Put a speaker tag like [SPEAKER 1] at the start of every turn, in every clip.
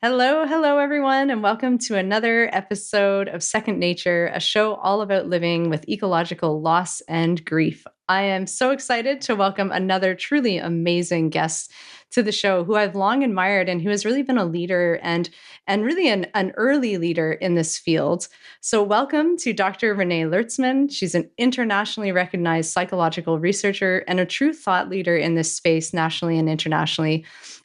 [SPEAKER 1] Hello, hello, everyone, and welcome to another episode of Second Nature, a show all about living with ecological loss and grief. I am so excited to welcome another truly amazing guest to the show who I've long admired and who has really been a leader and really an early leader in this field. So welcome to Dr. Renée Lertzman. She's an internationally recognized psychological researcher and a true thought leader in this space nationally and internationally.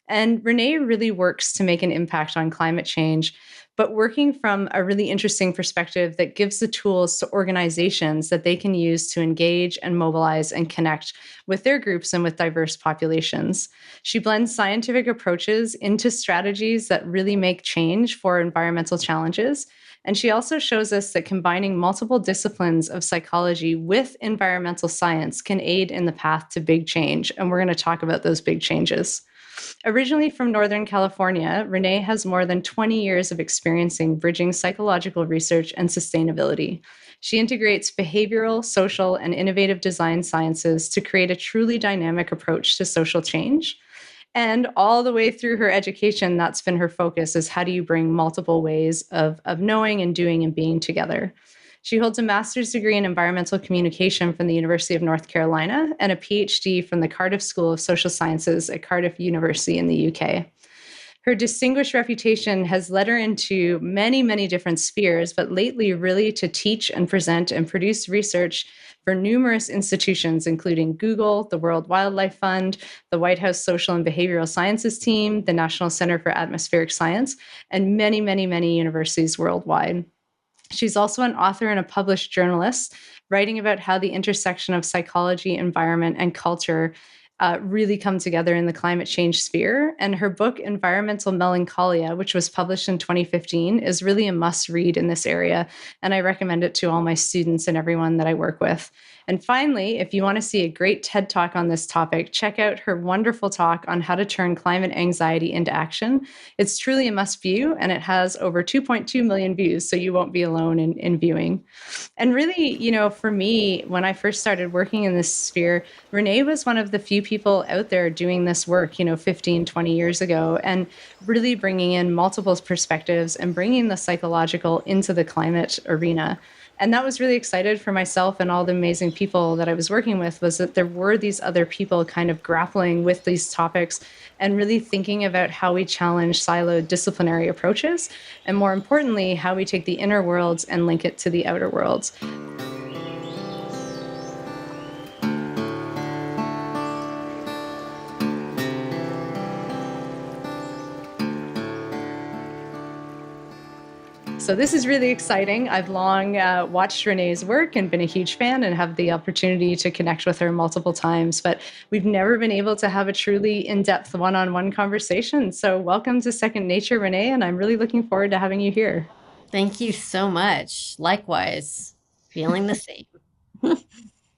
[SPEAKER 1] And Renee really works to make an impact on climate change, but working from a really interesting perspective that gives the tools to organizations that they can use to engage and mobilize and connect with their groups and with diverse populations. She blends scientific approaches into strategies that really make change for environmental challenges. And she also shows us that combining multiple disciplines of psychology with environmental science can aid in the path to big change. And we're going to talk about those big changes. Originally from Northern California, Renee has more than 20 years of experiencing bridging psychological research and sustainability. She integrates behavioral, social, and innovative design sciences to create a truly dynamic approach to social change. And all the way through her education, that's been her focus, is how do you bring multiple ways of knowing and doing and being together. She holds a master's degree in environmental communication from the University of North Carolina and a PhD from the Cardiff School of Social Sciences at Cardiff University in the UK. Her distinguished reputation has led her into many, many different spheres, but lately really to teach and present and produce research for numerous institutions, including Google, the World Wildlife Fund, the White House Social and Behavioral Sciences Team, the National Center for Atmospheric Science, and many, many, many universities worldwide. She's also an author and a published journalist, writing about how the intersection of psychology, environment, and culture really come together in the climate change sphere. And her book, Environmental Melancholia, which was published in 2015, is really a must read in this area. And I recommend it to all my students and everyone that I work with. And finally, if you want to see a great TED Talk on this topic, check out her wonderful talk on how to turn climate anxiety into action. It's truly a must view, and it has over 2.2 million views, so you won't be alone in viewing. And really, for me, when I first started working in this sphere, Renee was one of the few people out there doing this work, 15, 20 years ago, and really bringing in multiple perspectives and bringing the psychological into the climate arena. And that was really excited for myself and all the amazing people that I was working with, was that there were these other people kind of grappling with these topics and really thinking about how we challenge siloed disciplinary approaches, and more importantly, how we take the inner worlds and link it to the outer worlds. So this is really exciting. I've long watched Renee's work and been a huge fan and have the opportunity to connect with her multiple times, but we've never been able to have a truly in-depth one-on-one conversation. So welcome to Second Nature, Renee, and I'm really looking forward to having you here.
[SPEAKER 2] Thank you so much. Likewise, feeling the same.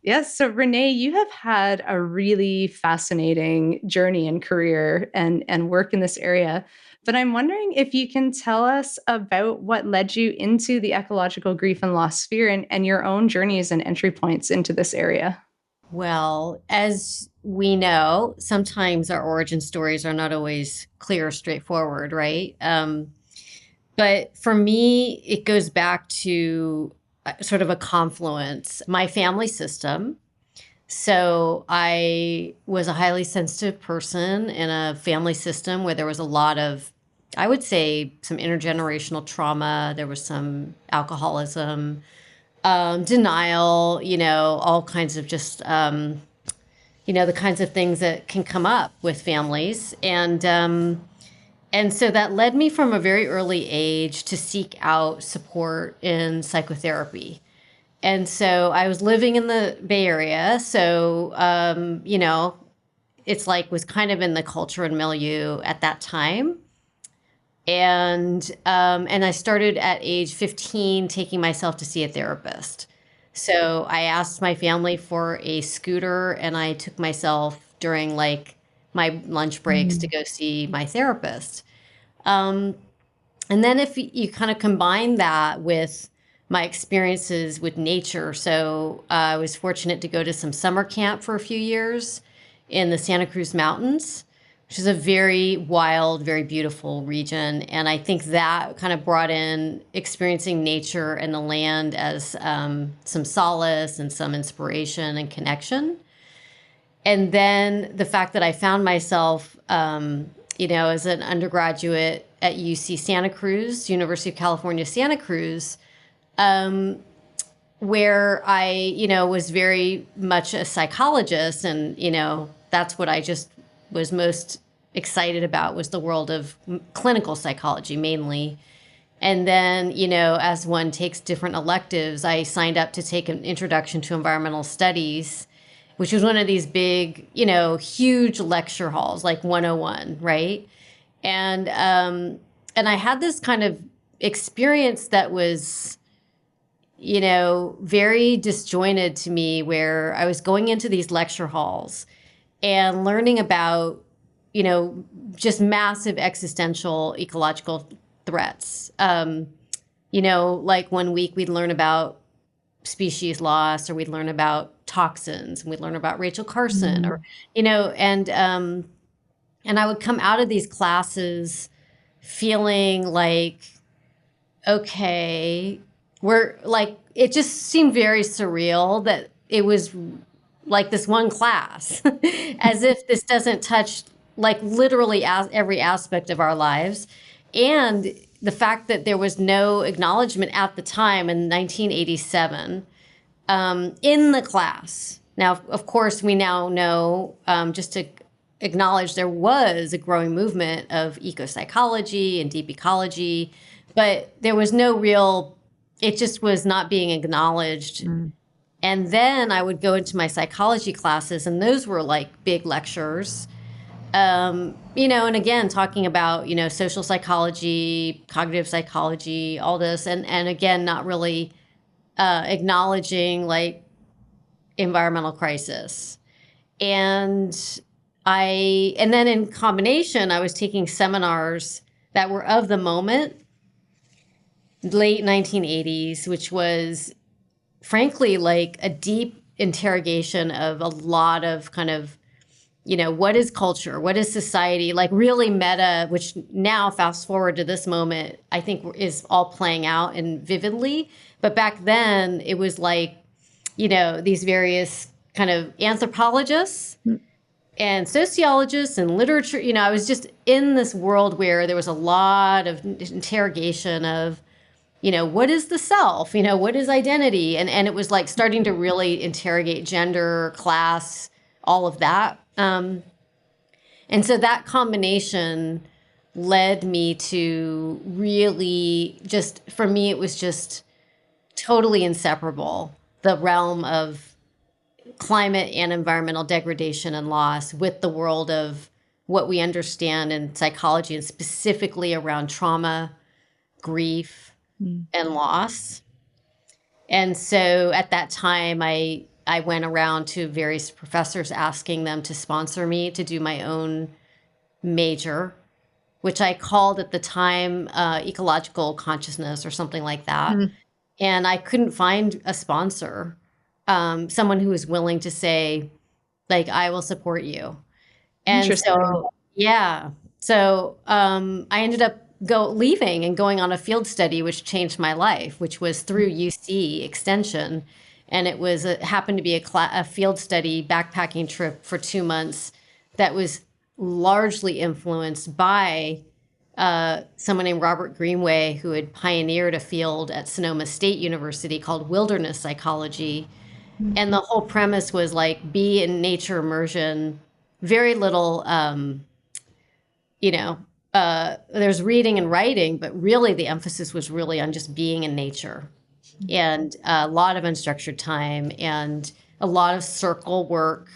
[SPEAKER 1] Yes. So, Renee, you have had a really fascinating journey and career and work in this area. But I'm wondering if you can tell us about what led you into the ecological grief and loss sphere and your own journeys and entry points into this area.
[SPEAKER 2] Well, as we know, sometimes our origin stories are not always clear or straightforward, right? But for me, it goes back to sort of a confluence. My family system. So I was a highly sensitive person in a family system where there was a lot of, I would say, some intergenerational trauma. There was some alcoholism, denial, all kinds of just, the kinds of things that can come up with families. And so that led me from a very early age to seek out support in psychotherapy. And so I was living in the Bay Area. So, it's like was kind of in the culture and milieu at that time. And I started at age 15 taking myself to see a therapist. So I asked my family for a scooter and I took myself during like my lunch breaks to go see my therapist. Um, and then if you kind of combine that with my experiences with nature. So I was fortunate to go to some summer camp for a few years in the Santa Cruz Mountains, which is a very wild, very beautiful region. And I think that kind of brought in experiencing nature and the land as some solace and some inspiration and connection. And then the fact that I found myself, as an undergraduate at UC Santa Cruz, University of California, Santa Cruz, where I, was very much a psychologist. And, that's what I just was most excited about, was the world of clinical psychology mainly. And then, as one takes different electives, I signed up to take an introduction to environmental studies, which was one of these big, huge lecture halls, like 101, right? And I had this kind of experience that was, very disjointed to me, where I was going into these lecture halls and learning about, just massive existential ecological threats. Like one week we'd learn about species loss, or we'd learn about toxins, and we'd learn about Rachel Carson, or, and I would come out of these classes feeling like, okay, we're like, it just seemed very surreal that it was like this one class, as if this doesn't touch like literally every aspect of our lives. And the fact that there was no acknowledgement at the time in 1987 in the class. Now, of course, we now know, just to acknowledge, there was a growing movement of eco-psychology and deep ecology, but there was no real, it just was not being acknowledged. And then I would go into my psychology classes, and those were like big lectures. And again, talking about, social psychology, cognitive psychology, all this, and again, not really acknowledging like environmental crisis. And then in combination, I was taking seminars that were of the moment, late 1980s, which was frankly like a deep interrogation of a lot of kind of, what is culture? What is society? Like really meta, which now, fast forward to this moment, I think is all playing out and vividly. But back then it was like, these various kind of anthropologists and sociologists and literature, I was just in this world where there was a lot of interrogation of, what is the self? What is identity? And it was like starting to really interrogate gender, class, all of that. And so that combination led me to really just, for me, it was just totally inseparable, the realm of climate and environmental degradation and loss with the world of what we understand in psychology, and specifically around trauma, grief, and loss. And so at that time, I went around to various professors asking them to sponsor me to do my own major, which I called at the time ecological consciousness or something like that. And I couldn't find a sponsor, someone who was willing to say, like, I will support you. And so, yeah. So I ended up leaving and going on a field study, which changed my life, which was through UC Extension. And it was happened to be a field study backpacking trip for 2 months that was largely influenced by someone named Robert Greenway, who had pioneered a field at Sonoma State University called wilderness psychology. And the whole premise was like, be in nature immersion, very little, there's reading and writing, but really the emphasis was really on just being in nature, and a lot of unstructured time and a lot of circle work.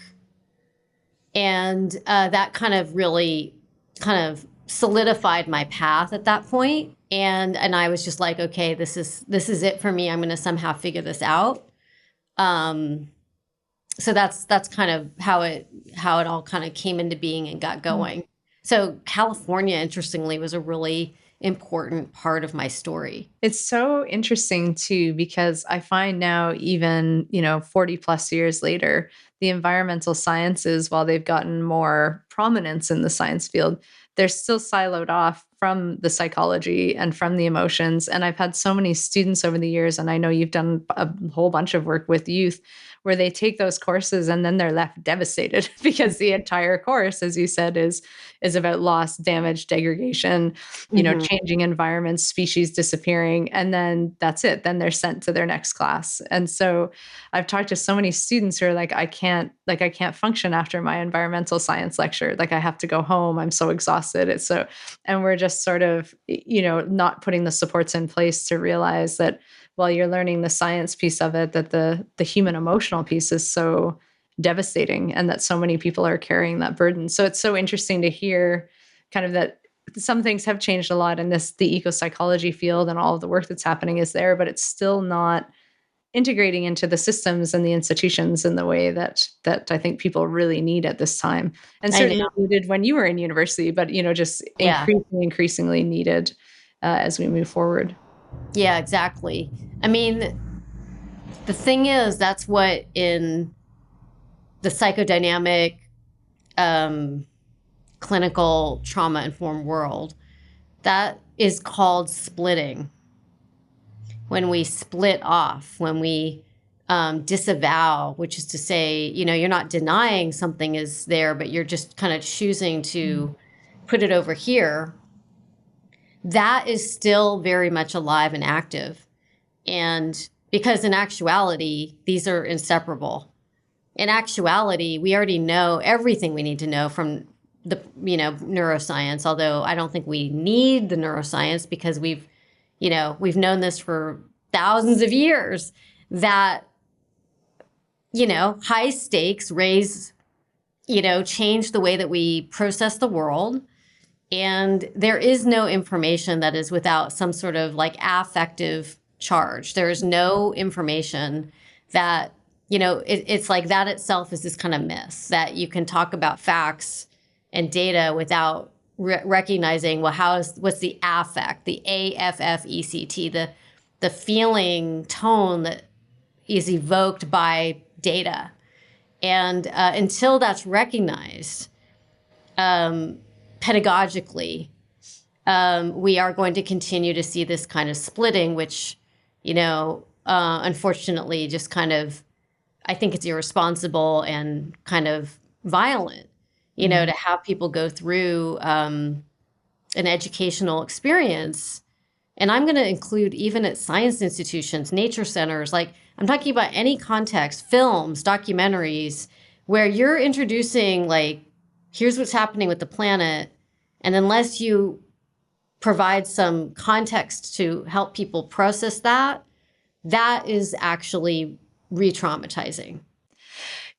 [SPEAKER 2] And that kind of really kind of solidified my path at that point. And I was just like, okay, this is it for me. I'm going to somehow figure this out. So that's kind of how it all kind of came into being and got going. So California, interestingly, was a really important part of my story.
[SPEAKER 1] It's so interesting too, because I find now, even, 40 plus years later, the environmental sciences, while they've gotten more prominence in the science field, they're still siloed off from the psychology and from the emotions. And I've had so many students over the years, and I know you've done a whole bunch of work with youth, where they take those courses and then they're left devastated because the entire course, as you said, is about loss, damage, degradation, changing environments, species disappearing, and then that's it. Then they're sent to their next class. And so I've talked to so many students who are like, I can't function after my environmental science lecture. Like, I have to go home. I'm so exhausted. And we're just sort of, not putting the supports in place to realize that while you're learning the science piece of it, that the human emotional piece is so devastating, and that so many people are carrying that burden. So it's so interesting to hear kind of that some things have changed a lot in the eco-psychology field, and all of the work that's happening is there, but it's still not integrating into the systems and the institutions in the way that I think people really need at this time. And
[SPEAKER 2] I know.
[SPEAKER 1] certainly needed when you were in university, but just
[SPEAKER 2] Yeah.
[SPEAKER 1] increasingly needed as we move forward.
[SPEAKER 2] Yeah, exactly. I mean, the thing is, that's what in the psychodynamic, clinical trauma-informed world, that is called splitting. When we split off, when we disavow, which is to say, you're not denying something is there, but you're just kind of choosing to put it over here, that is still very much alive and active. And because in actuality, these are inseparable. In actuality, we already know everything we need to know from the, neuroscience, although I don't think we need the neuroscience because we've known this for thousands of years, that, high stakes change the way that we process the world. And there is no information that is without some sort of like affective charge. There is no information that, it's like that itself is this kind of myth that you can talk about facts and data without recognizing, well, what's the affect, the AFFECT, the feeling tone that is evoked by data. And until that's recognized pedagogically, we are going to continue to see this kind of splitting, which, unfortunately, just kind of, I think it's irresponsible and kind of violent, to have people go through an educational experience. And I'm going to include even at science institutions, nature centers, like I'm talking about any context, films, documentaries, where you're introducing like, here's what's happening with the planet. And unless you provide some context to help people process that, that is actually re-traumatizing.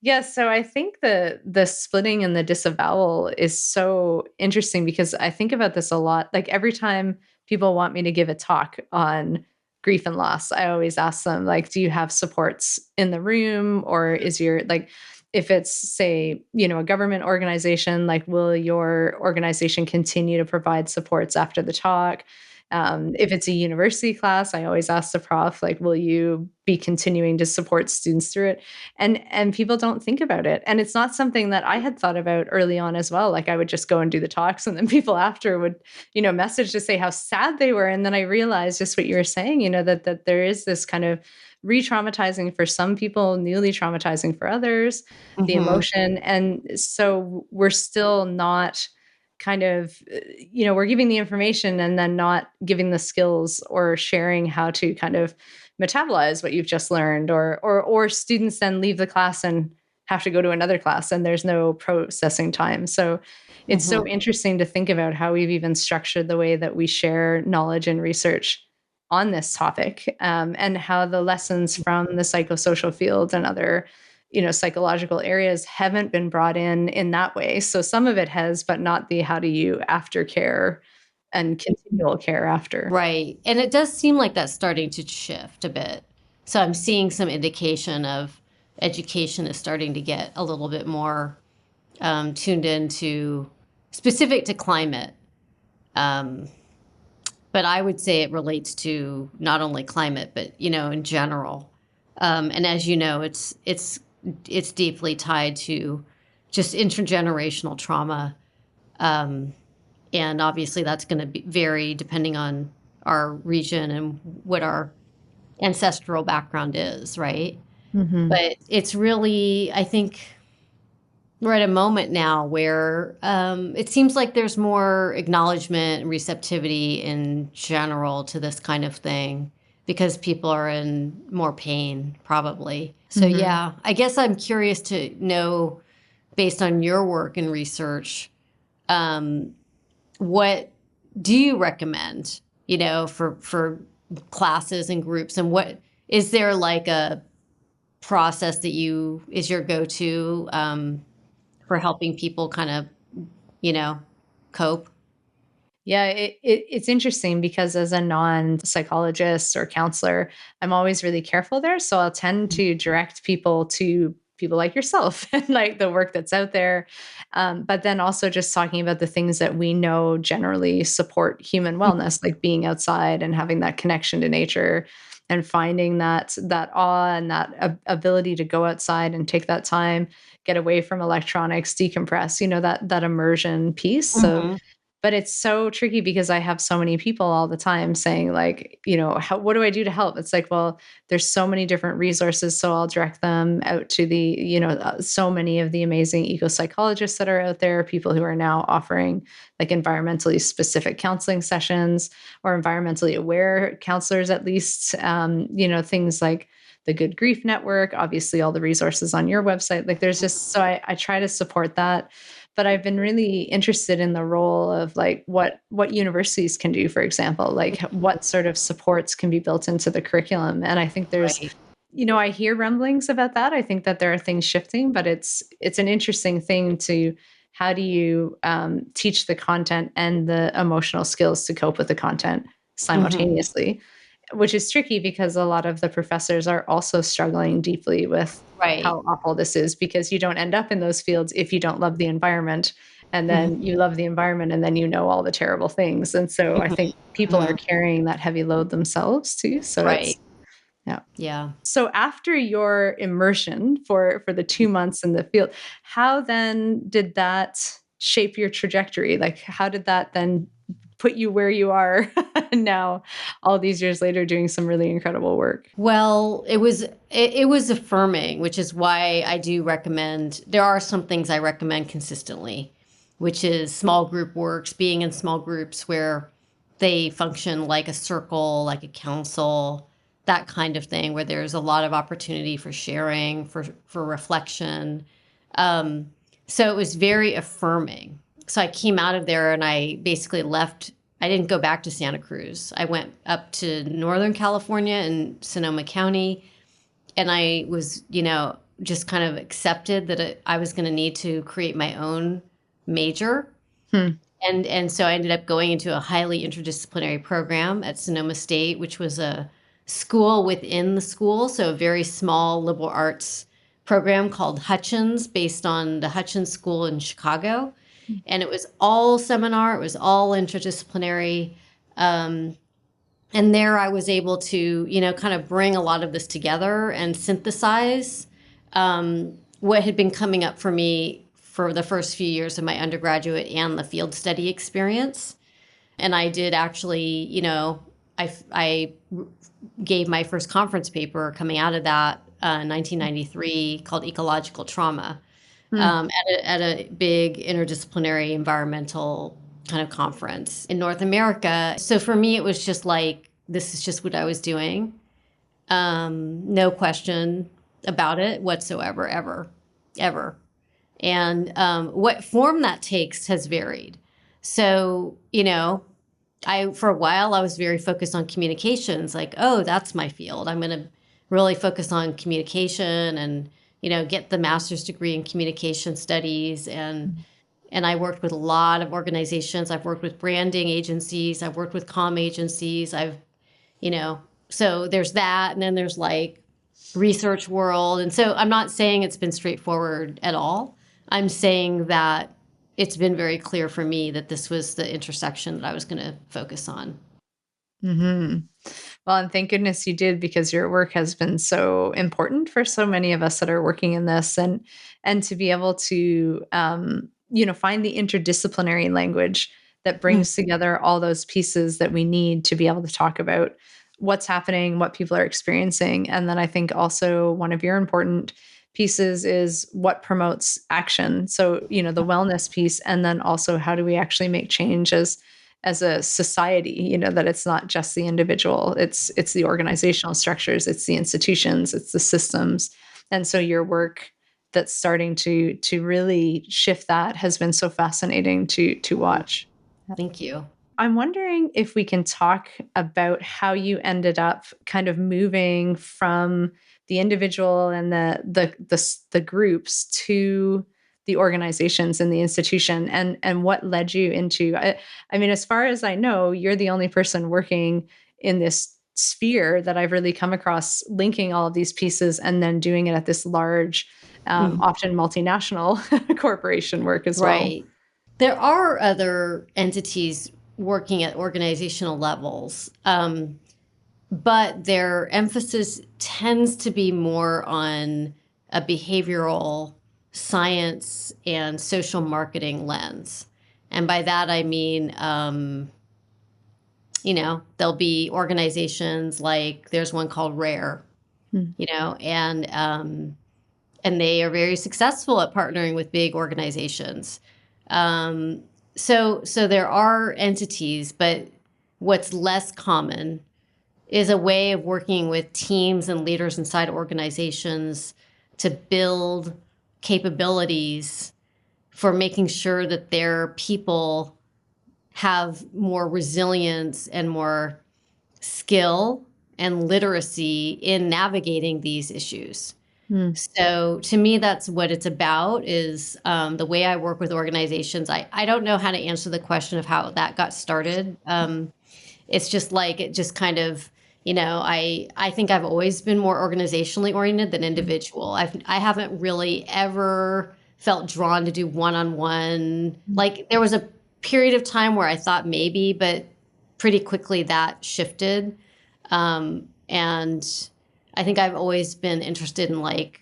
[SPEAKER 1] Yes, so I think the splitting and the disavowal is so interesting because I think about this a lot. Like every time people want me to give a talk on grief and loss, I always ask them, like, do you have supports in the room? Or is your, like, if it's, say, a government organization, like, will your organization continue to provide supports after the talk? If it's a university class, I always ask the prof, like, will you be continuing to support students through it? And people don't think about it. And it's not something that I had thought about early on as well. Like I would just go and do the talks, and then people after would, message to say how sad they were. And then I realized just what you were saying, that there is this kind of re-traumatizing for some people, newly traumatizing for others, the emotion. And so we're still not kind of, we're giving the information and then not giving the skills or sharing how to kind of metabolize what you've just learned, or students then leave the class and have to go to another class and there's no processing time. So it's so interesting to think about how we've even structured the way that we share knowledge and research on this topic, and how the lessons from the psychosocial field and other psychological areas haven't been brought in that way. So some of it has, but not the how do you aftercare and continual care after.
[SPEAKER 2] Right. And it does seem like that's starting to shift a bit. So I'm seeing some indication of education is starting to get a little bit more tuned into specific to climate. But I would say it relates to not only climate, but, in general. And as you know, it's it's deeply tied to just intergenerational trauma. And obviously that's going to vary depending on our region and what our ancestral background is, right?
[SPEAKER 1] Mm-hmm.
[SPEAKER 2] But it's really, I think we're at a moment now where it seems like there's more acknowledgement and receptivity in general to this kind of thing because people are in more pain, probably. So,
[SPEAKER 1] Mm-hmm.
[SPEAKER 2] yeah, I guess I'm curious to know, based on your work and research, um, what do you recommend, for classes and groups? And what is there like a process that is your go-to for helping people kind of, you know, cope?
[SPEAKER 1] Yeah, it's interesting because as a non-psychologist or counselor, I'm always really careful there. So I'll tend to direct people to people like yourself and like the work that's out there. But then also just talking about the things that we know generally support human wellness, like being outside and having that connection to nature and finding that awe and that ability to go outside and take that time, get away from electronics, decompress, that immersion piece. So
[SPEAKER 2] Mhm.
[SPEAKER 1] but it's so tricky because I have so many people all the time saying like, what do I do to help? It's like, well, there's so many different resources. So I'll direct them out to so many of the amazing eco psychologists that are out there, people who are now offering like environmentally specific counseling sessions or environmentally aware counselors, at least, things like the Good Grief Network, obviously all the resources on your website. Like there's just, so I try to support that, but I've been really interested in the role of like what universities can do, for example, like what sort of supports can be built into the curriculum. And I think there's,
[SPEAKER 2] Right.
[SPEAKER 1] I hear rumblings about that. I think that there are things shifting, but it's an interesting thing to how do you teach the content and the emotional skills to cope with the content
[SPEAKER 2] Mhm.
[SPEAKER 1] simultaneously, which is tricky because a lot of the professors are also struggling deeply with
[SPEAKER 2] Right.
[SPEAKER 1] how awful this is because you don't end up in those fields if you don't love the environment. And
[SPEAKER 2] Mhm.
[SPEAKER 1] then you love the environment and then you know all the terrible things. And so I
[SPEAKER 2] Mhm.
[SPEAKER 1] think people are
[SPEAKER 2] Mhm.
[SPEAKER 1] carrying that heavy load themselves too. So
[SPEAKER 2] Right.
[SPEAKER 1] yeah.
[SPEAKER 2] Yeah.
[SPEAKER 1] So after your immersion for the 2 months in the field, how then did that shape your trajectory? Like how did that then put you where you are now, all these years later, doing some really incredible work?
[SPEAKER 2] Well, it was affirming, which is why I do recommend. There are some things I recommend consistently, which is small group works, being in small groups where they function like a circle, like a council, that kind of thing, where there's a lot of opportunity for sharing, for reflection. Um, so it was very affirming. So I came out of there and I basically left. I didn't go back to Santa Cruz. I went up to Northern California in Sonoma County, and I was, just kind of accepted that I was going to need to create my own major.
[SPEAKER 1] Hmm.
[SPEAKER 2] And so I ended up going into a highly interdisciplinary program at Sonoma State, which was a school within the school, so a very small liberal arts program called Hutchins, based on the Hutchins School in Chicago. And it was all seminar, it was all interdisciplinary. Um, and there I was able to, kind of bring a lot of this together and synthesize what had been coming up for me for the first few years of my undergraduate and the field study experience. And I did actually, I gave my first conference paper coming out of that in 1993 called Ecological Trauma
[SPEAKER 1] Hmm.
[SPEAKER 2] at a big interdisciplinary environmental kind of conference in North America. So for me, it was just like, this is just what I was doing. No question about it whatsoever, ever, ever. And what form that takes has varied. So, for a while, I was very focused on communications, like, oh, that's my field. I'm going to really focus on communication and, get the master's degree in communication studies. And I worked with a lot of organizations. I've worked with branding agencies. I've worked with comm agencies. You know, so there's that. And then there's like research world. And so I'm not saying it's been straightforward at all. I'm saying that it's been very clear for me that this was the intersection that I was going to focus on.
[SPEAKER 1] Hmm. Well, and thank goodness you did, because your work has been so important for so many of us that are working in this, and to be able to find the interdisciplinary language that
[SPEAKER 2] Mm.
[SPEAKER 1] brings together all those pieces that we need to be able to talk about what's happening, what people are experiencing. And then I think also one of your important pieces is what promotes action. So, the wellness piece, and then also how do we actually make change as a society, that it's not just the individual, it's the organizational structures, it's the institutions, it's the systems. And so your work that's starting to really shift that has been so fascinating to watch.
[SPEAKER 2] Thank you.
[SPEAKER 1] I'm wondering if we can talk about how you ended up kind of moving from the individual and the groups to the organizations and the institution, and what led you into. I mean, as far as I know, you're the only person working in this sphere that I've really come across, linking all of these pieces and then doing it at this large,
[SPEAKER 2] Mm.
[SPEAKER 1] often multinational corporation work as well.
[SPEAKER 2] Right. There are other entities working at organizational levels, but their emphasis tends to be more on a behavioral science and social marketing lens. And by that, I mean, there'll be organizations like there's one called Rare,
[SPEAKER 1] Hmm.
[SPEAKER 2] and they are very successful at partnering with big organizations. So there are entities, but what's less common is a way of working with teams and leaders inside organizations to build capabilities for making sure that their people have more resilience and more skill and literacy in navigating these issues.
[SPEAKER 1] Hmm.
[SPEAKER 2] So to me, that's what it's about, is the way I work with organizations. I don't know how to answer the question of how that got started. It's just like, it just kind of, I think I've always been more organizationally oriented than individual. I haven't really ever felt drawn to do one-on-one. Like, there was a period of time where I thought maybe, but pretty quickly that shifted. And I think I've always been interested in like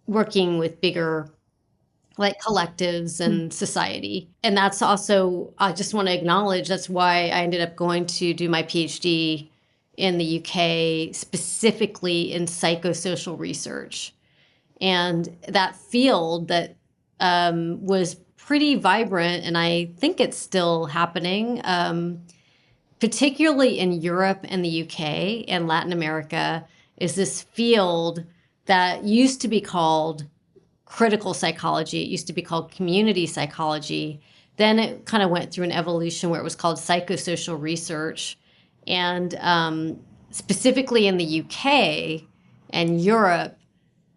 [SPEAKER 2] working with bigger like collectives
[SPEAKER 1] Hmm.
[SPEAKER 2] and society. And that's also, I just want to acknowledge, that's why I ended up going to do my PhD in the UK, specifically in psychosocial research. And that field that was pretty vibrant, and I think it's still happening, particularly in Europe and the UK and Latin America, is this field that used to be called critical psychology. It used to be called community psychology. Then it kind of went through an evolution where it was called psychosocial research. And specifically in the UK and Europe,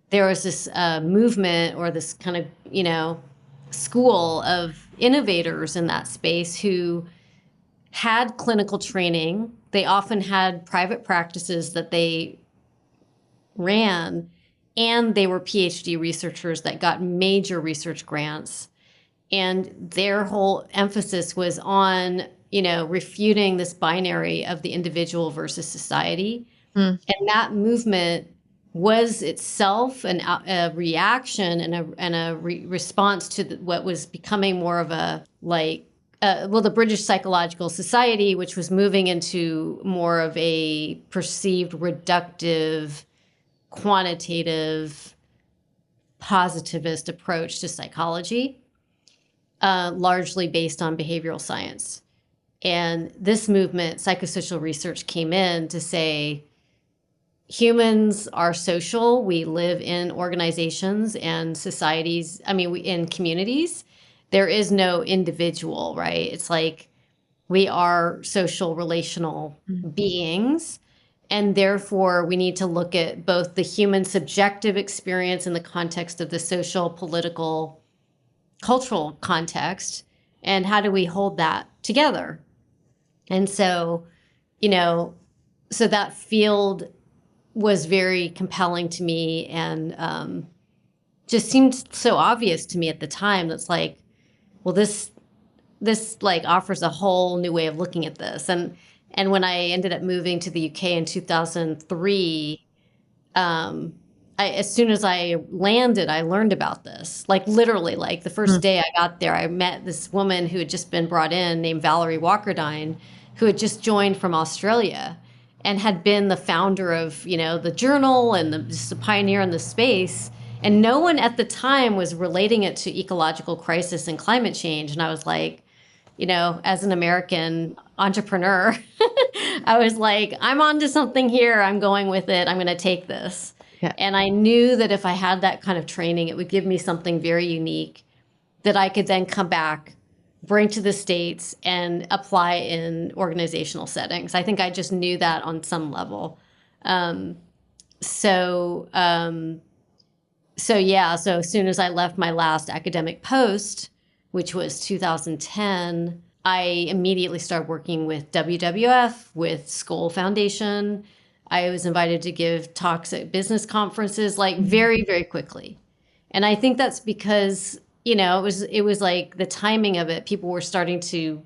[SPEAKER 2] there was this movement, or this kind of, school of innovators in that space who had clinical training. They often had private practices that they ran, and they were PhD researchers that got major research grants. And their whole emphasis was on, refuting this binary of the individual versus society.
[SPEAKER 1] Hmm.
[SPEAKER 2] And that movement was itself a reaction and a response to what was becoming more of a like, the British Psychological Society, which was moving into more of a perceived reductive, quantitative, positivist approach to psychology, largely based on behavioral science. And this movement, psychosocial research, came in to say humans are social. We live in organizations and societies. I mean, in communities. There is no individual, right? It's like we are social, relational beings. And therefore, we need to look at both the human subjective experience in the context of the social, political, cultural context, and how do we hold that together? And so, so that field was very compelling to me, and just seemed so obvious to me at the time. That's like, well, this like offers a whole new way of looking at this. And when I ended up moving to the UK in 2003, as soon as I landed, I learned about this. Like literally, like the first day I got there, I met this woman who had just been brought in named Valerie Walkerdine, who had just joined from Australia and had been the founder of, the journal and just a pioneer in the space. And no one at the time was relating it to ecological crisis and climate change. And I was like, as an American entrepreneur, I was like, I'm onto something here. I'm going with it. I'm going to take this.
[SPEAKER 1] Yeah.
[SPEAKER 2] And I knew that if I had that kind of training, it would give me something very unique that I could then come back, bring to the States, and apply in organizational settings. I think I just knew that on some level. So as soon as I left my last academic post, which was 2010, I immediately started working with WWF, with Skoll Foundation. I was invited to give talks at business conferences, like very, very quickly. And I think that's because, it was like the timing of it. People were starting to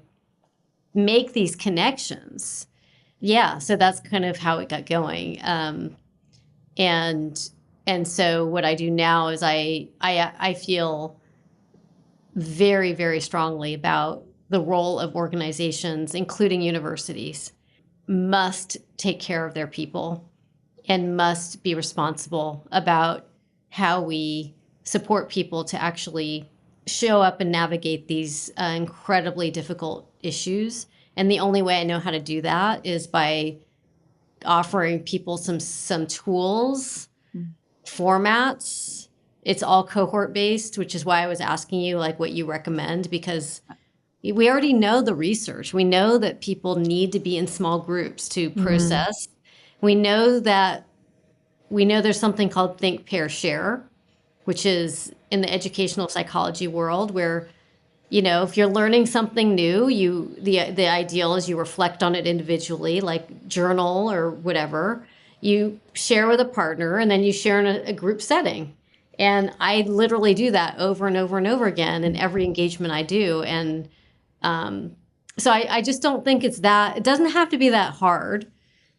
[SPEAKER 2] make these connections. Yeah, so that's kind of how it got going. And so what I do now is I feel very, very strongly about the role of organizations, including universities, must take care of their people and must be responsible about how we support people to actually show up and navigate these incredibly difficult issues. And the only way I know how to do that is by offering people some tools, formats. It's all cohort based, which is why I was asking you like what you recommend, because we already know the research. We know that people need to be in small groups to process. We know there's something called think, pair, share, which is in the educational psychology world where, if you're learning something new, the ideal is you reflect on it individually, like journal or whatever. You share with a partner and then you share in a group setting. And I literally do that over and over and over again in every engagement I do. And so I just don't think it doesn't have to be that hard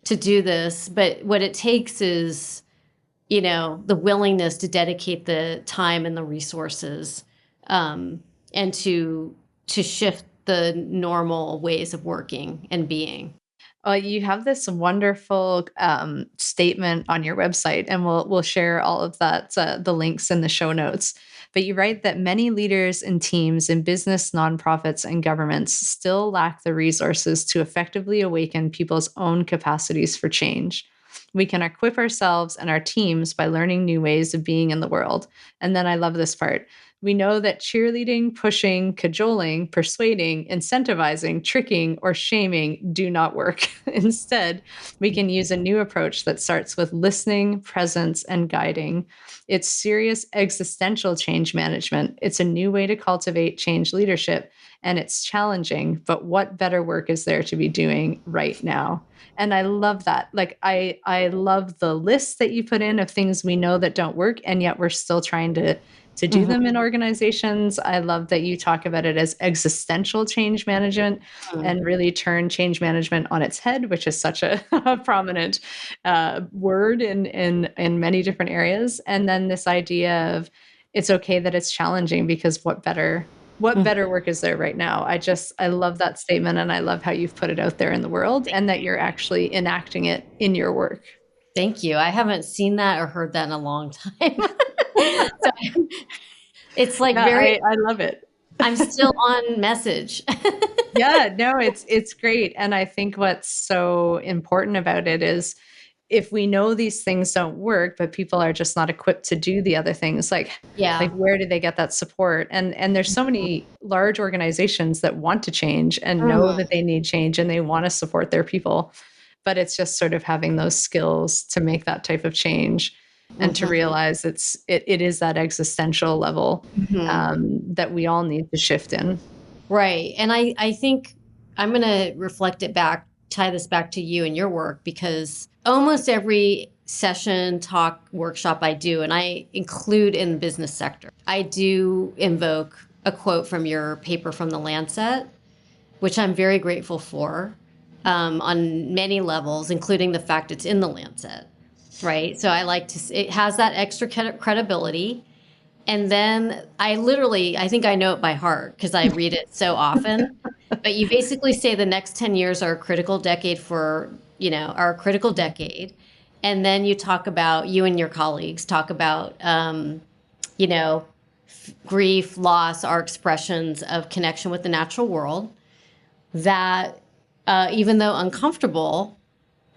[SPEAKER 2] to do this, but what it takes is, the willingness to dedicate the time and the resources, and to shift the normal ways of working and being.
[SPEAKER 1] You have this wonderful statement on your website, and we'll share all of that, the links in the show notes. But you write that many leaders and teams in business, nonprofits, and governments still lack the resources to effectively awaken people's own capacities for change. We can equip ourselves and our teams by learning new ways of being in the world. And then I love this part. We know that cheerleading, pushing, cajoling, persuading, incentivizing, tricking, or shaming do not work. Instead, we can use a new approach that starts with listening, presence, and guiding. It's serious existential change management. It's a new way to cultivate change leadership, and it's challenging, but what better work is there to be doing right now? And I love that. Like, I love the list that you put in of things we know that don't work, and yet we're still trying to do them in organizations. I love that you talk about it as existential change management and really turn change management on its head, which is such a prominent word in many different areas. And then this idea of it's okay that it's challenging, because what better work is there right now? I love that statement, and I love how you've put it out there in the world and that you're actually enacting it in your work.
[SPEAKER 2] Thank you. I haven't seen that or heard that in a long time. So it's like
[SPEAKER 1] I love it.
[SPEAKER 2] I'm still on message.
[SPEAKER 1] Yeah, no, it's great. And I think what's so important about it is if we know these things don't work, but people are just not equipped to do the other things, like where do they get that support? And there's so many large organizations that want to change and know that they need change and they want to support their people. But it's just sort of having those skills to make that type of change and to realize it is that existential level that we all need to shift in.
[SPEAKER 2] Right. And I think I'm going to tie this back to you and your work, because almost every session, talk, workshop I do, and I include in the business sector, I do invoke a quote from your paper from the Lancet, which I'm very grateful for. on many levels, including the fact it's in the Lancet, right? So I like to, it has that extra credibility. And then I think I know it by heart because I read it so often. But you basically say the next 10 years are a critical decade are a critical decade. And then you talk about, you and your colleagues talk about, you know, grief, loss are expressions of connection with the natural world that, even though uncomfortable,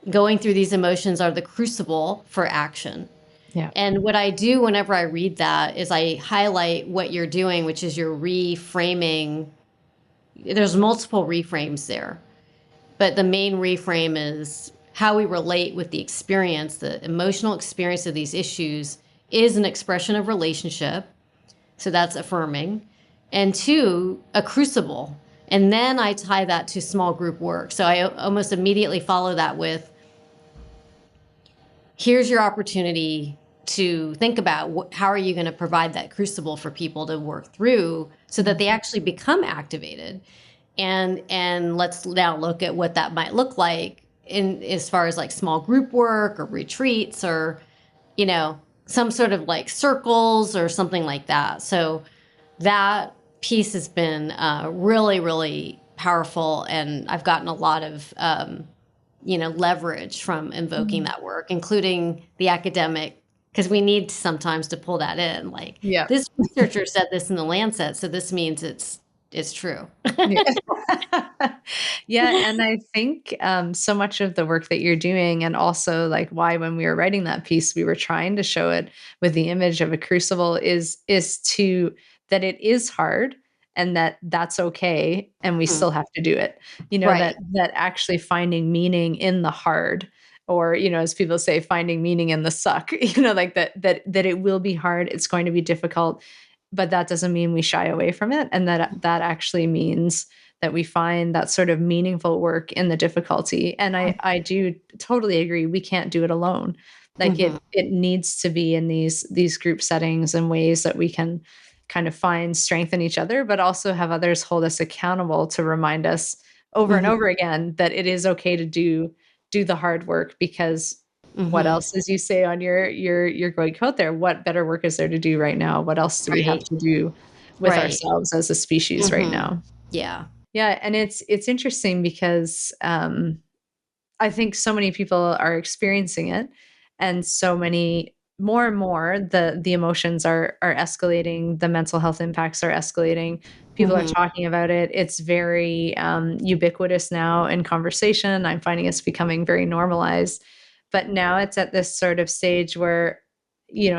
[SPEAKER 2] going through these emotions are the crucible for action.
[SPEAKER 1] Yeah.
[SPEAKER 2] And what I do whenever I read that is I highlight what you're doing, which is you're reframing. There's multiple reframes there, but the main reframe is how we relate with the experience. The emotional experience of these issues is an expression of relationship. So that's affirming. And two, a crucible. And then I tie that to small group work. So I almost immediately follow that with, here's your opportunity to think about how are you going to provide that crucible for people to work through so that they actually become activated. And let's now look at what that might look like in as far as like small group work or retreats or, some sort of like circles or something like that. So that piece has been really, really powerful. And I've gotten a lot of, leverage from invoking that work, including the academic, because we need sometimes to pull that in. Like,
[SPEAKER 1] Yeah.
[SPEAKER 2] this researcher said this in the Lancet, so this means it's true.
[SPEAKER 1] Yeah. Yeah, and I think so much of the work that you're doing, and also like why when we were writing that piece, we were trying to show it with the image of a crucible is to that it is hard and that's okay, and we
[SPEAKER 2] Mm.
[SPEAKER 1] still have to do it.
[SPEAKER 2] Right.
[SPEAKER 1] That actually finding meaning in the hard, or as people say, finding meaning in the suck. Like that it will be hard. It's going to be difficult, but that doesn't mean we shy away from it, and that actually means that we find that sort of meaningful work in the difficulty. And I do totally agree. We can't do it alone. Like
[SPEAKER 2] Mm-hmm.
[SPEAKER 1] it needs to be in these group settings and ways that we can kind of find strength in each other, but also have others hold us accountable to remind us over and
[SPEAKER 2] Mm-hmm.
[SPEAKER 1] over again that it is okay to do the hard work, because what
[SPEAKER 2] Mm-hmm.
[SPEAKER 1] else, as you say on your great quote there, what better work is there to do right now? What else do we have
[SPEAKER 2] Right.
[SPEAKER 1] to do with
[SPEAKER 2] Right.
[SPEAKER 1] ourselves as a species right
[SPEAKER 2] Mm-hmm.
[SPEAKER 1] now?
[SPEAKER 2] Yeah.
[SPEAKER 1] Yeah, and it's interesting because I think so many people are experiencing it, and so many more and more the emotions are escalating, the mental health impacts are escalating. People are
[SPEAKER 2] Mm-hmm.
[SPEAKER 1] talking about it. It's very ubiquitous now in conversation. I'm finding it's becoming very normalized, but now it's at this sort of stage where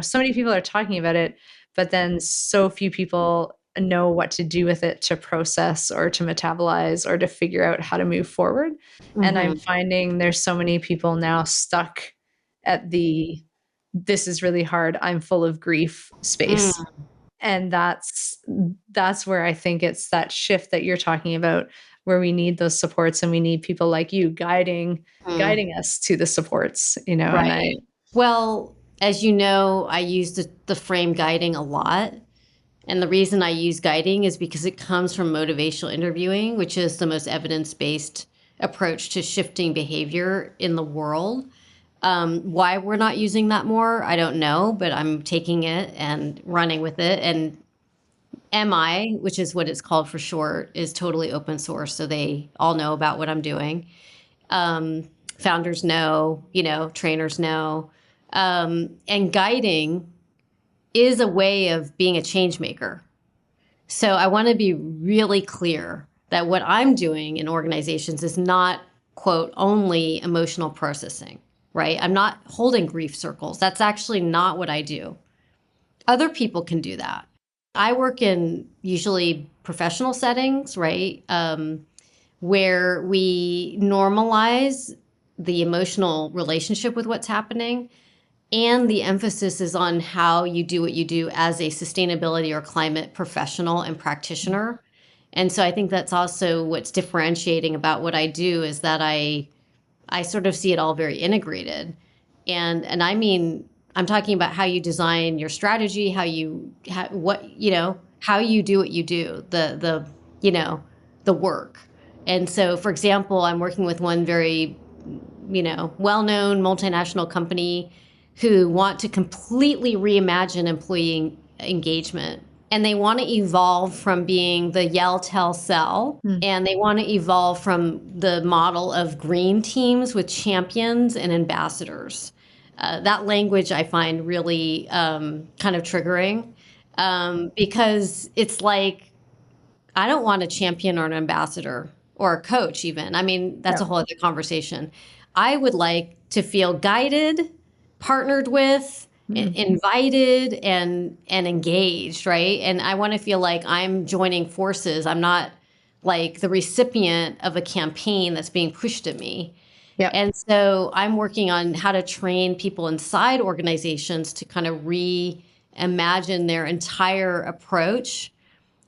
[SPEAKER 1] so many people are talking about it, but then so few people know what to do with it, to process or to metabolize or to figure out how to move forward. And I'm
[SPEAKER 2] Mm-hmm.
[SPEAKER 1] finding there's so many people now stuck at the "this is really hard, I'm full of grief" space.
[SPEAKER 2] Mm.
[SPEAKER 1] And that's where I think it's that shift that you're talking about, where we need those supports and we need people like you
[SPEAKER 2] Mm.
[SPEAKER 1] guiding us to the supports, and I
[SPEAKER 2] Right. Well, as you know, I use the frame guiding a lot. And the reason I use guiding is because it comes from motivational interviewing, which is the most evidence-based approach to shifting behavior in the world. Why we're not using that more, I don't know, but I'm taking it and running with it. And MI, which is what it's called for short, is totally open source. So they all know about what I'm doing. Um, Founders know, trainers know. And guiding is a way of being a change maker. So I want to be really clear that what I'm doing in organizations is not, quote, only emotional processing, right? I'm not holding grief circles. That's actually not what I do. Other people can do that. I work in usually professional settings, right? Where we normalize the emotional relationship with what's happening. And the emphasis is on how you do what you do as a sustainability or climate professional and practitioner. And so I think that's also what's differentiating about what I do is that I sort of see it all very integrated. And I mean, I'm talking about how you design your strategy, how you how you do what you do, the work. And so, for example, I'm working with one very, well-known multinational company who want to completely reimagine employee engagement. And they want to evolve from being the yell, tell, sell.
[SPEAKER 1] Mm.
[SPEAKER 2] And they want to evolve from the model of green teams with champions and ambassadors. That language I find really kind of triggering because it's like, I don't want a champion or an ambassador or a coach even. I mean, that's a whole other conversation. I would like to feel guided, partnered with, invited and engaged, right? And I want to feel like I'm joining forces. I'm not like the recipient of a campaign that's being pushed at me.
[SPEAKER 1] Yeah.
[SPEAKER 2] And so I'm working on how to train people inside organizations to kind of reimagine their entire approach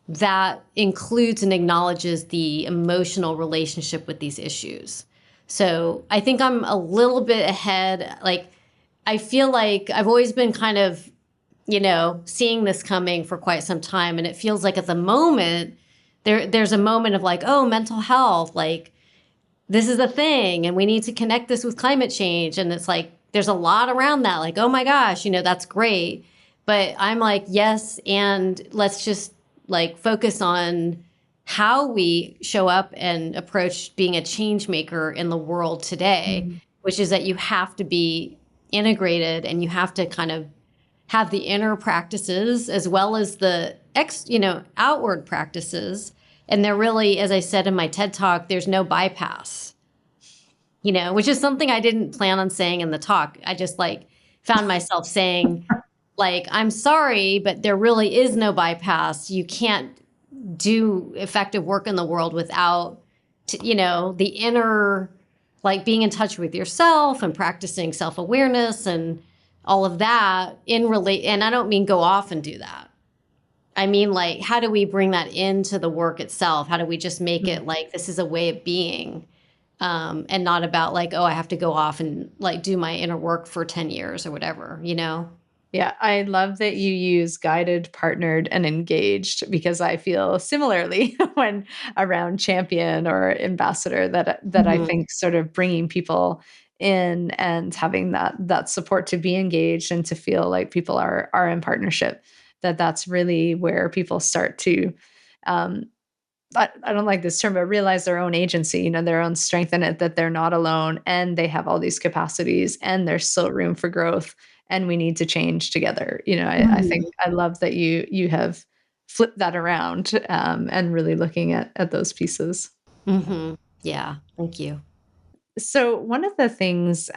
[SPEAKER 2] that includes and acknowledges the emotional relationship with these issues. So I think I'm a little bit ahead. Like, I feel like I've always been kind of, seeing this coming for quite some time. And it feels like at the moment, there's a moment of like, oh, mental health, like this is a thing and we need to connect this with climate change. And it's like, there's a lot around that. Like, oh my gosh, that's great. But I'm like, yes. And let's just like focus on how we show up and approach being a change maker in the world today, which is that you have to be integrated and you have to kind of have the inner practices as well as the outward practices. And there really, as I said in my TED talk, there's no bypass, which is something I didn't plan on saying in the talk. I just like found myself saying, like, I'm sorry, but there really is no bypass. You can't do effective work in the world without, the inner, like being in touch with yourself and practicing self-awareness and all of that and I don't mean go off and do that. I mean, like, how do we bring that into the work itself? How do we just make it like this is a way of being and not about like, oh, I have to go off and like do my inner work for 10 years or whatever,
[SPEAKER 1] Yeah, I love that you use guided, partnered, and engaged because I feel similarly when around champion or ambassador that I think sort of bringing people in and having that support to be engaged and to feel like people are in partnership, that's really where people start to um, I don't like this term, but realize their own agency, their own strength in it, that they're not alone and they have all these capacities and there's still room for growth and we need to change together. I think I love that you have flipped that around and really looking at those pieces.
[SPEAKER 2] Yeah, thank you.
[SPEAKER 1] So one of the things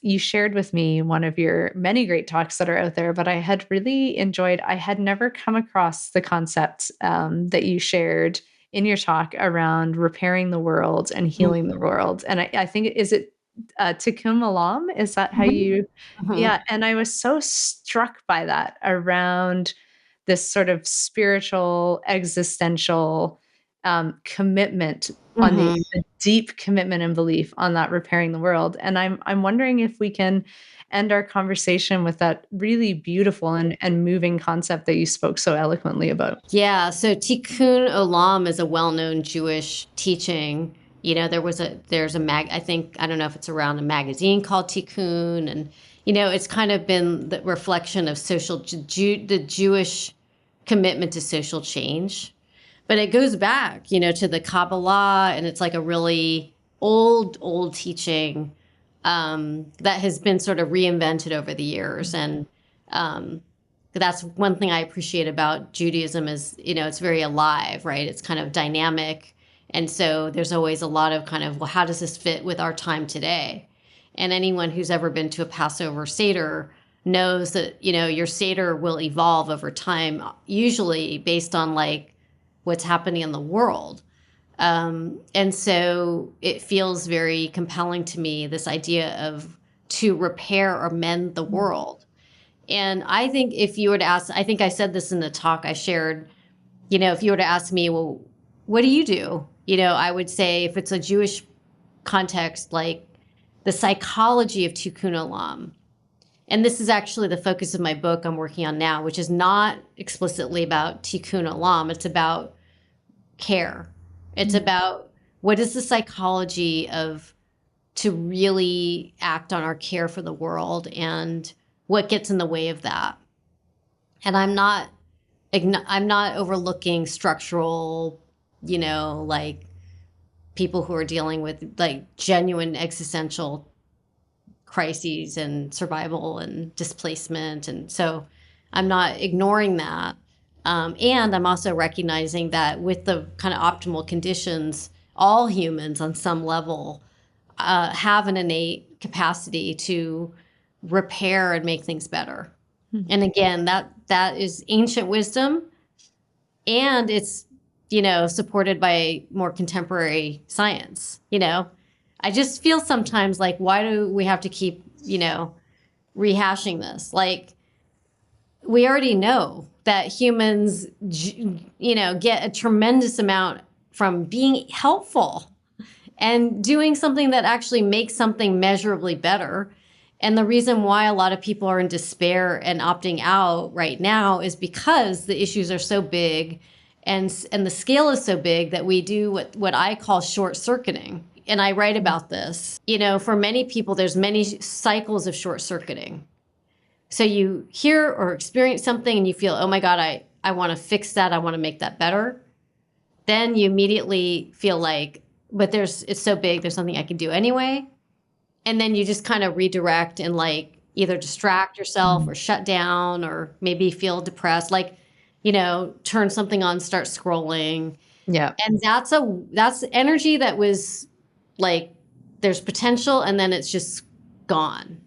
[SPEAKER 1] you shared with me, one of your many great talks that are out there, but I had really enjoyed, I had never come across the concept that you shared in your talk around repairing the world and healing the world. And I think, is it Tikkun Olam? Is that how you, yeah. And I was so struck by that around this sort of spiritual, existential commitment on the deep commitment and belief on that repairing the world. And I'm wondering if we can end our conversation with that really beautiful and moving concept that you spoke so eloquently about.
[SPEAKER 2] Yeah, so Tikkun Olam is a well-known Jewish teaching. There's a I think, I don't know if it's around a magazine called Tikkun, and it's kind of been the reflection of the Jewish commitment to social change. But it goes back, to the Kabbalah, and it's like a really old teaching that has been sort of reinvented over the years. And that's one thing I appreciate about Judaism is, it's very alive, right? It's kind of dynamic. And so there's always a lot of kind of, well, how does this fit with our time today? And anyone who's ever been to a Passover Seder knows that, your Seder will evolve over time, usually based on like what's happening in the world. And so it feels very compelling to me, this idea of to repair or mend the world. And I think if you were to ask, I think I said this in the talk I shared, if you were to ask me, well, what do you do? I would say if it's a Jewish context, like the psychology of Tikkun Olam. And this is actually the focus of my book I'm working on now, which is not explicitly about Tikkun Olam. It's about care. It's about what is the psychology of to really act on our care for the world, and what gets in the way of that. And I'm not overlooking structural, like people who are dealing with like genuine existential crises and survival and displacement. And so I'm not ignoring that. And I'm also recognizing that with the kind of optimal conditions, all humans on some level have an innate capacity to repair and make things better. Mm-hmm. And again, that is ancient wisdom, and it's, supported by more contemporary science. I just feel sometimes like, why do we have to keep, rehashing this? Like, we already know that humans, get a tremendous amount from being helpful and doing something that actually makes something measurably better. And the reason why a lot of people are in despair and opting out right now is because the issues are so big and the scale is so big that we do what I call short circuiting. And I write about this. For many people, there's many cycles of short circuiting. So you hear or experience something and you feel, oh my God, I want to fix that. I want to make that better. Then you immediately feel like, but it's so big, there's something I can do anyway. And then you just kind of redirect and like either distract yourself or shut down or maybe feel depressed, like, turn something on, start scrolling.
[SPEAKER 1] Yeah.
[SPEAKER 2] And that's energy that was like, there's potential and then it's just gone.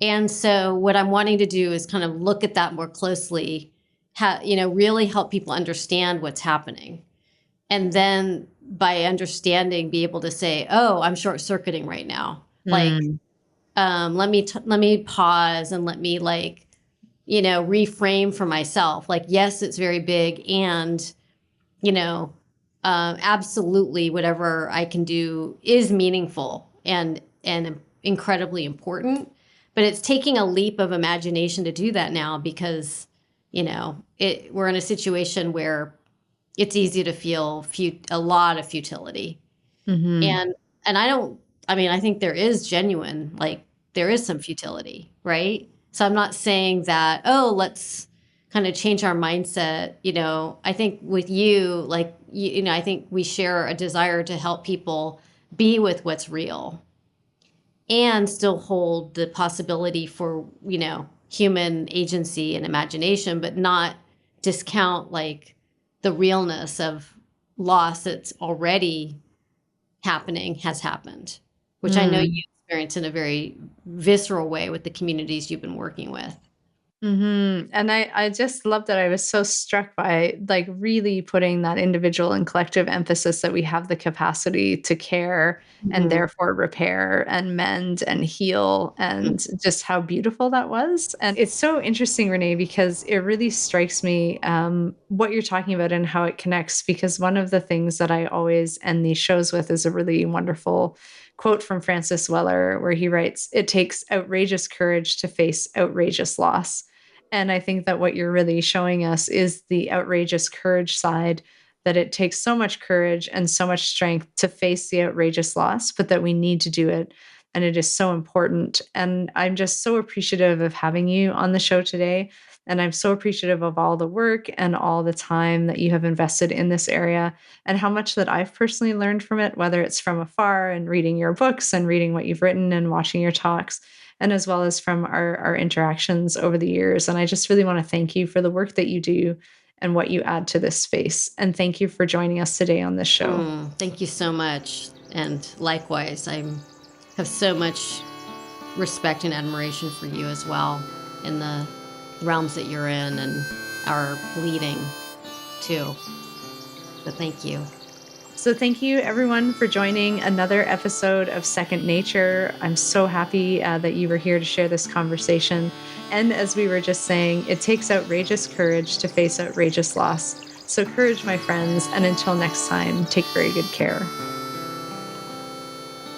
[SPEAKER 2] And so what I'm wanting to do is kind of look at that more closely, really help people understand what's happening. And then by understanding, be able to say, oh, I'm short circuiting right now. Like, let me pause and let me like, reframe for myself. Like, yes, it's very big. And, absolutely whatever I can do is meaningful and incredibly important. But it's taking a leap of imagination to do that now because, we're in a situation where it's easy to feel a lot of futility. Mm-hmm. And I think there is there is some futility, right? So I'm not saying that, oh, let's kind of change our mindset. I think with you, like, I think we share a desire to help people be with what's real and still hold the possibility for, human agency and imagination, but not discount like the realness of loss that's already has happened, which I know you experience in a very visceral way with the communities you've been working with.
[SPEAKER 1] Mm-hmm. And I just love that. I was so struck by like really putting that individual and collective emphasis that we have the capacity to care and therefore repair and mend and heal, and just how beautiful that was. And it's so interesting, Renee, because it really strikes me what you're talking about and how it connects. Because one of the things that I always end these shows with is a really wonderful quote from Francis Weller, where he writes, "It takes outrageous courage to face outrageous loss." And I think that what you're really showing us is the outrageous courage side, that it takes so much courage and so much strength to face the outrageous loss, but that we need to do it. And it is so important. And I'm just so appreciative of having you on the show today. And I'm so appreciative of all the work and all the time that you have invested in this area, and how much that I've personally learned from it, whether it's from afar and reading your books and reading what you've written and watching your talks, and as well as from our interactions over the years. And I just really want to thank you for the work that you do and what you add to this space. And thank you for joining us today on this show.
[SPEAKER 2] Thank you so much. And likewise, I have so much respect and admiration for you as well in the realms that you're in and are leading too. So thank you.
[SPEAKER 1] So thank you, everyone, for joining another episode of Second Nature. I'm so happy that you were here to share this conversation. And as we were just saying, it takes outrageous courage to face outrageous loss. So courage, my friends, and until next time, take very good care.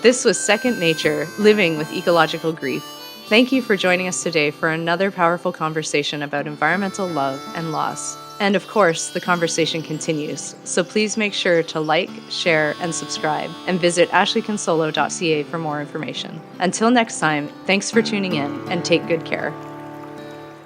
[SPEAKER 1] This was Second Nature, Living with Ecological Grief. Thank you for joining us today for another powerful conversation about environmental love and loss. And of course, the conversation continues. So please make sure to like, share, and subscribe, and visit ashleeconsolo.ca for more information. Until next time, thanks for tuning in and take good care.